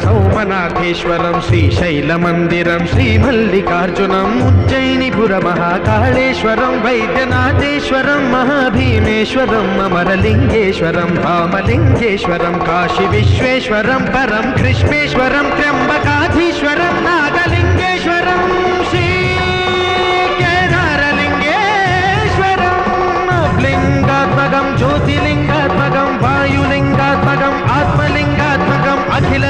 సోమనాథేశ్వరం శ్రీశైలమందిరం శ్రీమల్లికార్జునం ఉజ్జయినిపుర మహాకాళేశ్వరం వైద్యనాథేశ్వరం మహాభీమేశ్వరం అమరలింగేశ్వరం రామలింగేశ్వరం కాశీ విశ్వేశ్వరం పరం కృష్ణేశ్వరం త్ర్యంబకాధీశ్వరం నాగలింగేశ్వరం శ్రీ కేదారలింగేశ్వరం లింగాత్మకం జ్యోతిలింగాత్మకం వాయులింగాత్మకం ఆత్మలింగాత్మకం అఖిల